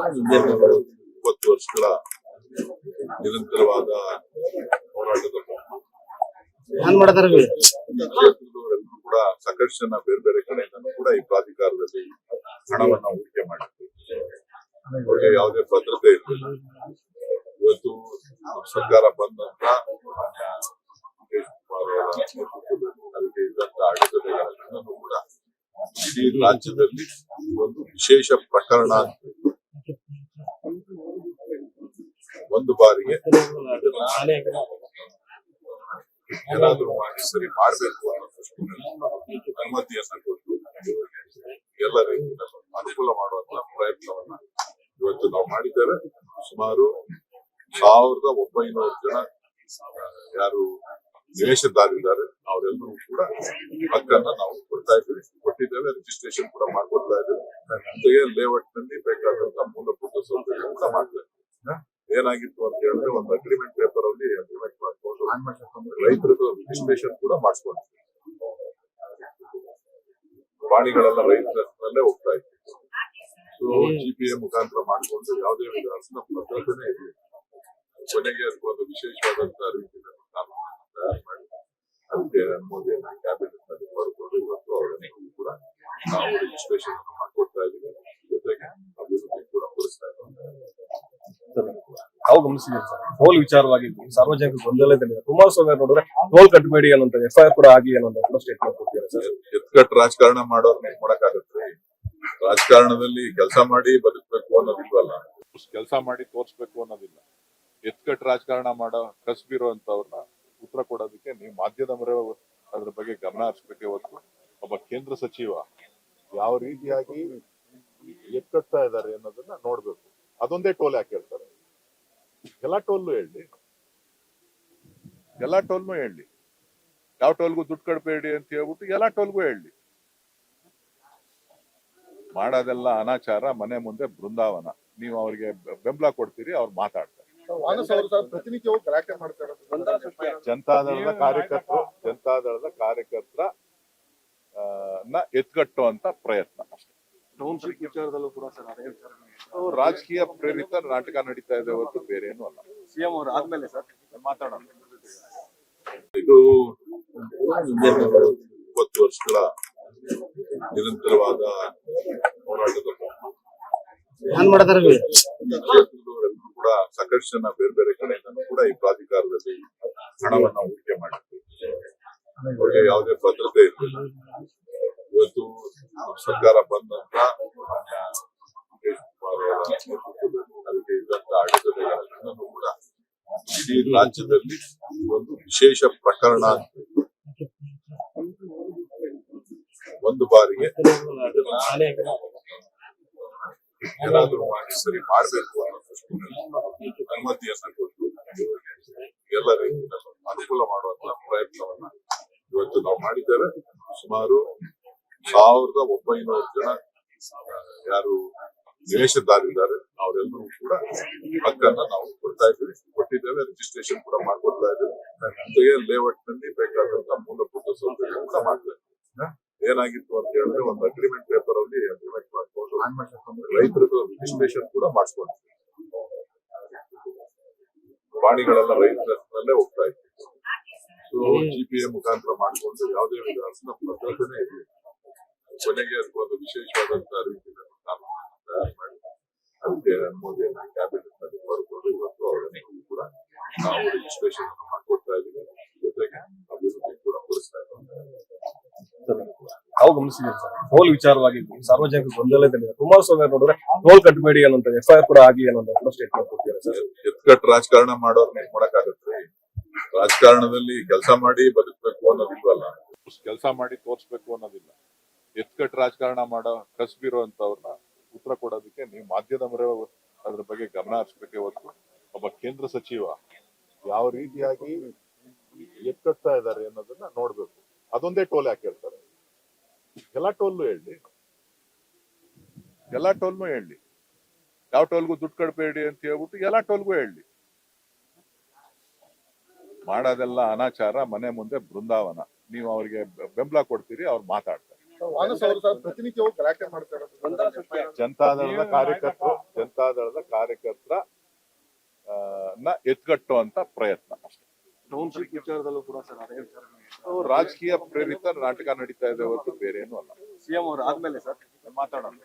20 ವರ್ಷಗಳ ನಿರಂತರವಾದ ಹೋರಾಟದ ಕ್ಷೇತ್ರದವರೆಲ್ಲರೂ ಕೂಡ ಸಾಕಷ್ಟು ಜನ ಬೇರೆ ಬೇರೆ ಕಡೆಯಿಂದನೂ ಕೂಡ ಈ ಪ್ರಾಧಿಕಾರದಲ್ಲಿ ಹಣವನ್ನ ಹೂಡಿಕೆ ಮಾಡಿದ್ರು. ಅವರಿಗೆ ಯಾವುದೇ ಭದ್ರತೆ ಇರಲಿಲ್ಲ. ಇವತ್ತು ಸರ್ಕಾರ ಬಂದ ನಂತರ ಮುಖೇಶ್ ಕುಮಾರ್ ಅವರ ನೇತೃತ್ವದಲ್ಲಿ ಅದಕ್ಕೆ ಇದ್ದಂತ ಅಡೆತಡೆಗಳನ್ನು ಕೂಡ ಇಡೀ ರಾಜ್ಯದಲ್ಲಿ ಒಂದು ವಿಶೇಷ ಪ್ರಕರಣ ಒಂದು ಬಾರಿಗೆ ಏನಾದರೂ ಮಾಡಿ ಸರಿ ಮಾಡಬೇಕು ಅನ್ನೋ ದೃಷ್ಟಿಯಲ್ಲಿ ಅನುಮತಿಯನ್ನ ಕೊಟ್ಟು ಎಲ್ಲ ರೀತಿಯ ಅನುಕೂಲ ಮಾಡುವಂತ ಪ್ರಯತ್ನವನ್ನ ಇವತ್ತು ನಾವು ಮಾಡಿದ್ದೇವೆ. ಸುಮಾರು 1900 ಜನ ಯಾರು ನಿವೇಶದಾರರಿದ್ದಾರೆ ಅವರೆಲ್ಲರೂ ಕೂಡ ಹಕ್ಕನ್ನ ನಾವು ಕೊಟ್ಟಿದ್ದೇವೆ. ರಿಜಿಸ್ಟ್ರೇಷನ್ ಕೂಡ ಮಾಡ್ಕೊಡ್ತಾ ಇದ್ದೇವೆ. ಜೊತೆಗೆ ಲೇಔಟ್ ನಲ್ಲಿ ಬೇಕಾದಂತ ಮೂಲಭೂತ ಸೌಕರ್ಯ ಕೂಡ ಮಾಡ್ತೇವೆ. ಏನಾಗಿತ್ತು ಅಂತ ಹೇಳಿದ್ರೆ ಒಂದು ಅಗ್ರಿಮೆಂಟ್ ಪೇಪರ್ ಅಲ್ಲಿ ಅಗ್ರಿಮೆಂಟ್ ಮಾಡ್ಕೊಂಡು ರೈತರದ್ದು ರಿಜಿಸ್ಟ್ರೇಷನ್ ಕೂಡ ಮಾಡಿಸ್ಕೊಂಡು ಪ್ರಾಣಿಗಳೆಲ್ಲ ರೈತರಲ್ಲೇ ಹೋಗ್ತಾ ಇತ್ತು. ಸೊ GPA ಮುಖಾಂತರ ಮಾಡಿಕೊಂಡು ಯಾವುದೇ ವಿಧಾನ ಭದ್ರತೆನೇ ಇರಲಿಲ್ಲ. ಕೊನೆಗೆ ಒಂದು ವಿಶೇಷವಾದಂತಹ ರೀತಿಯಲ್ಲಿ ತಯಾರು ಮಾಡಿ ಅದಕ್ಕೆ ಮೋದಿಯನ್ನ ಕ್ಯಾಬಿನೆಟ್ ನಲ್ಲಿ ಬರ್ಕೊಂಡು ಇವತ್ತು ಅವರನ್ನು ಕೂಡ ನಾವು ರಿಜಿಸ್ಟ್ರೇಷನ್ ಮಾಡ್ಕೊಡ್ತಾ ಇದ್ದೀವಿ. ಜೊತೆಗೆ ಅಭಿವೃದ್ಧಿ ಕೂಡ ಕೊಡಿಸ್ತಾ ಇದ್ದೀವಿ. ನಾವು ಗಮನಿಸಿದ್ದೀವಿ ಸರ್, ಟೋಲ್ ವಿಚಾರವಾಗಿ ಸಾರ್ವಜನಿಕ ಗೊಂದಲದಲ್ಲಿ ಕುಮಾರಸ್ವಾಮಿ ನೋಡಿದ್ರೆ ಟೋಲ್ ಕಟ್ಟಬೇಡಿ ಅನ್ನೋಂಥ FIR ಕೂಡ ಆಗಿ ಅನ್ನೋ ಸ್ಟೇಟ್ಮೆಂಟ್ ಕೊಡ್ತೀರಾ ಸರ್? ಎತ್ಕಟ್ಟು ರಾಜಕಾರಣ ಮಾಡೋರ್ನ ಮಾಡಕ್ಕಾಗತ್ರಿ? ರಾಜಕಾರಣದಲ್ಲಿ ಕೆಲಸ ಮಾಡಿ ಬದುಕಬೇಕು ಅನ್ನೋದಿಲ್ವಲ್ಲ, ಕೆಲಸ ಮಾಡಿ ತೋರ್ಸ್ಬೇಕು ಅನ್ನೋದಿಲ್ಲ. ಎತ್ಕಟ್ಟು ರಾಜಕಾರಣ ಮಾಡೋ ಕಸಬಿರುವಂತವ್ರನ್ನ ಉತ್ತರ ಕೊಡೋದಕ್ಕೆ ನೀವು ಮಾಧ್ಯಮದ ಮೊರೆ ಅದ್ರ ಬಗ್ಗೆ ಗಮನ ಹರಿಸಬೇಕೆ ಹೊತ್ತು ಒಬ್ಬ ಕೇಂದ್ರ ಸಚಿವ ಯಾವ ರೀತಿಯಾಗಿ ಎತ್ಕಟ್ತಾ ಇದ್ದಾರೆ ಅನ್ನೋದನ್ನ ನೋಡ್ಬೇಕು. ಅದೊಂದೇ ಟೋಲ್ ಯಾಕೆ ಹೇಳ್ತಾರೆ? ಎಲ್ಲಾ ಟೋಲ್ನು ಹೇಳಿ, ಎಲ್ಲಾ ಟೋಲ್ನು ಹೇಳಿ, ಯಾವ ಟೋಲ್ಗೂ ದುಡ್ಡು ಕಟ್ಬೇಡಿ ಅಂತ ಹೇಳ್ಬಿಟ್ಟು ಎಲ್ಲಾ ಟೋಲ್ಗೂ ಹೇಳಿ. ಮಾಡೋದೆಲ್ಲ ಅನಾಚಾರ, ಮನೆ ಮುಂದೆ ಬೃಂದಾವನ. ನೀವು ಅವ್ರಿಗೆ ಬೆಂಬಲ ಕೊಡ್ತೀರಿ, ಅವ್ರು ಮಾತಾಡ್ತಾರೆ. ಜನತಾದಳದ ಕಾರ್ಯಕರ್ತರ ಎತ್ಕಟ್ಟುವಂತ ಪ್ರಯತ್ನ ಅಷ್ಟೇ. ರಾಜಕೀಯ ಪ್ರೇರಿತ ನಾಟಕ ನಡೀತಾ ಇದೆ ಹೊರತು ಬೇರೆ ಏನು ಅಲ್ಲ. CM ಅವರು ಆದ್ಮೇಲೆ ಸರ್ ಮಾತಾಡೋಣ. ಇದು 20 ವರ್ಷಗಳ ನಿರಂತರವಾದ ಹೋರಾಟದ ಕ್ಷೇತ್ರದವರೆಲ್ಲರೂ ಕೂಡ ಸಾಕಷ್ಟು ಜನ ಬೇರೆ ಬೇರೆ ಕಡೆಯಿಂದನೂ ಕೂಡ ಈ ಪ್ರಾಧಿಕಾರದಲ್ಲಿ ಹಣವನ್ನ ಹೂಡಿಕೆ ಮಾಡಿದ್ರು. ಅವರಿಗೆ ಯಾವುದೇ ಭದ್ರತೆ ಇರಲಿಲ್ಲ. ಇವತ್ತು ಸರ್ಕಾರ ಬಂದ ನಂತರ ಮುಖೇಶ್ ಕುಮಾರ್ ಅವರ ನೇತೃತ್ವದಲ್ಲಿ ಅದಕ್ಕೆ ಇದ್ದಂತ ಅಡೆತಡೆಗಳನ್ನು ಕೂಡ ಇಡೀ ರಾಜ್ಯದಲ್ಲಿ ಒಂದು ವಿಶೇಷ ಪ್ರಕರಣ ಒಂದು ಬಾರಿಗೆ ಏನಾದರೂ ಮಾಡಿ ಸರಿ ಮಾಡಬೇಕು ಅನ್ನೋ ದೃಷ್ಟಿಯಲ್ಲಿ ಅನುಮತಿಯನ್ನ ಕೊಟ್ಟು ಎಲ್ಲ ರೀತಿಯ ಅನುಕೂಲ ಮಾಡುವಂತ ಪ್ರಯತ್ನವನ್ನ ಇವತ್ತು ನಾವು ಮಾಡಿದ್ದೇವೆ. ಸುಮಾರು 1900 ಜನ ಯಾರು ನಿವೇಶದಾರರಿದ್ದಾರೆ ಅವರೆಲ್ಲರೂ ಕೂಡ ಹಕ್ಕನ್ನ ನಾವು ಕೊಟ್ಟಿದ್ದೇವೆ. ರಿಜಿಸ್ಟ್ರೇಷನ್ ಕೂಡ ಮಾಡ್ಕೊಡ್ತಾ ಇದ್ದೇವೆ. ಜೊತೆಗೆ ಲೇಔಟ್ ನಲ್ಲಿ ಬೇಕಾದಂತ ಮೂಲಭೂತ ಸೌಕರ್ಯ ಕೂಡ ಮಾಡ್ತೇವೆ. ಏನಾಗಿತ್ತು ಅಂತ ಹೇಳಿದ್ರೆ ಒಂದು ಅಗ್ರಿಮೆಂಟ್ ಪೇಪರ್ ಅಲ್ಲಿ ಅಗ್ರಿಮೆಂಟ್ ಮಾಡ್ಕೊಂಡು ರೈತರದ್ದು ರಿಜಿಸ್ಟ್ರೇಷನ್ ಕೂಡ ಮಾಡಿಸ್ಕೊಂಡು ಪ್ರಾಣಿಗಳೆಲ್ಲ ರೈತರಲ್ಲೇ ಹೋಗ್ತಾ ಇತ್ತು. ಸೊ GPA ಮುಖಾಂತರ ಮಾಡಿಕೊಂಡು ಯಾವುದೇ ವಿಧಾನ ಭದ್ರತೆನೇ ಇರಲಿಲ್ಲ. ಕೊನೆಗೆ ಒಂದು ವಿಶೇಷವಾದಂತಹ ರೀತಿಯಲ್ಲಿ ತಯಾರು ಮಾಡಿ ಅದಕ್ಕೆ ಮೋದಿಯನ್ನ ಕ್ಯಾಬಿನೆಟ್ ನಲ್ಲಿ ಬರ್ಕೊಂಡು ಇವತ್ತು ಅವರನ್ನು ಕೂಡ ನಾವು ರಿಜಿಸ್ಟ್ರೇಷನ್ ಮಾಡ್ಕೊಡ್ತಾ ಇದ್ದೀವಿ. ಜೊತೆಗೆ ಅಭಿವೃದ್ಧಿ ಕೂಡ ಕೊಡಿಸ್ತಾ ಇದ್ದೀವಿ. ನಾವು ಗಮನಿಸಿದ್ದೀವಿ ಸರ್, ಟೋಲ್ ವಿಚಾರವಾಗಿ ಸಾರ್ವಜನಿಕ ಗೊಂದಲದಲ್ಲಿ ಕುಮಾರಸ್ವಾಮಿ ನೋಡಿದ್ರೆ ಟೋಲ್ ಕಟ್ಟಬೇಡಿ ಅನ್ನೋಂಥ FIR ಕೂಡ ಆಗಿ ಅನ್ನೋ ಸ್ಟೇಟ್ಮೆಂಟ್ ಕೊಡ್ತೀರಾ ಸರ್? ಎತ್ಕಟ್ಟು ರಾಜಕಾರಣ ಮಾಡೋರ್ನ ಮಾಡಕ್ಕಾಗತ್ರಿ? ರಾಜಕಾರಣದಲ್ಲಿ ಕೆಲಸ ಮಾಡಿ ಬದುಕಬೇಕು ಅನ್ನೋದಿಲ್ವಲ್ಲ, ಕೆಲಸ ಮಾಡಿ ತೋರ್ಸ್ಬೇಕು ಅನ್ನೋದಿಲ್ಲ. ಎತ್ಕಟ್ಟು ರಾಜಕಾರಣ ಮಾಡೋ ಕಸಬಿರುವಂತವ್ರನ್ನ ಉತ್ತರ ಕೊಡೋದಕ್ಕೆ ನೀವು ಮಾಧ್ಯಮದ ಮೊರೆ ಅದ್ರ ಬಗ್ಗೆ ಗಮನ ಹರಿಸಬೇಕೆ ಹೊತ್ತು ಒಬ್ಬ ಕೇಂದ್ರ ಸಚಿವ ಯಾವ ರೀತಿಯಾಗಿ ಎತ್ಕಟ್ತಾ ಇದ್ದಾರೆ ಅನ್ನೋದನ್ನ ನೋಡ್ಬೇಕು. ಅದೊಂದೇ ಟೋಲ್ ಯಾಕೆ ಹೇಳ್ತಾರೆ? ಎಲ್ಲಾ ಟೋಲ್ನು ಹೇಳಿ, ಎಲ್ಲಾ ಟೋಲ್ನು ಹೇಳಿ, ಯಾವ ಟೋಲ್ಗೂ ದುಡ್ಡು ಕಟ್ಬೇಡಿ ಅಂತ ಹೇಳ್ಬಿಟ್ಟು ಎಲ್ಲಾ ಟೋಲ್ಗೂ ಹೇಳಿ. ಮಾಡೋದೆಲ್ಲ ಅನಾಚಾರ, ಮನೆ ಮುಂದೆ ಬೃಂದಾವನ. ನೀವು ಅವ್ರಿಗೆ ಬೆಂಬಲ ಕೊಡ್ತೀರಿ, ಅವ್ರು ಮಾತಾಡ್ತಾರೆ. ಪ್ರತಿನಿತ್ಯವೂ ಗಲಾಟೆ ಮಾಡ್ತಾರೆ. ಜನತಾದಳದ ಜನತಾದಳದ ಕಾರ್ಯಕರ್ತರ ಎತ್ಕಟ್ಟುವಂತ ಪ್ರಯತ್ನ ಅಷ್ಟೇ. ಟೌನ್ಶಿಪ್ ವಿಚಾರದಲ್ಲೂ ಕೂಡ ಸರ್ ಅದೇ ವಿಚಾರ ರಾಜಕೀಯ ಪ್ರೇರಿತ ನಾಟಕ ನಡೀತಾ ಇದೆ ಹೊರತು ಬೇರೆ ಏನೂ ಅಲ್ಲ. ಸಿಎಂ ಅವರು ಆದ್ಮೇಲೆ ಸರ್ ಮಾತಾಡೋಣ.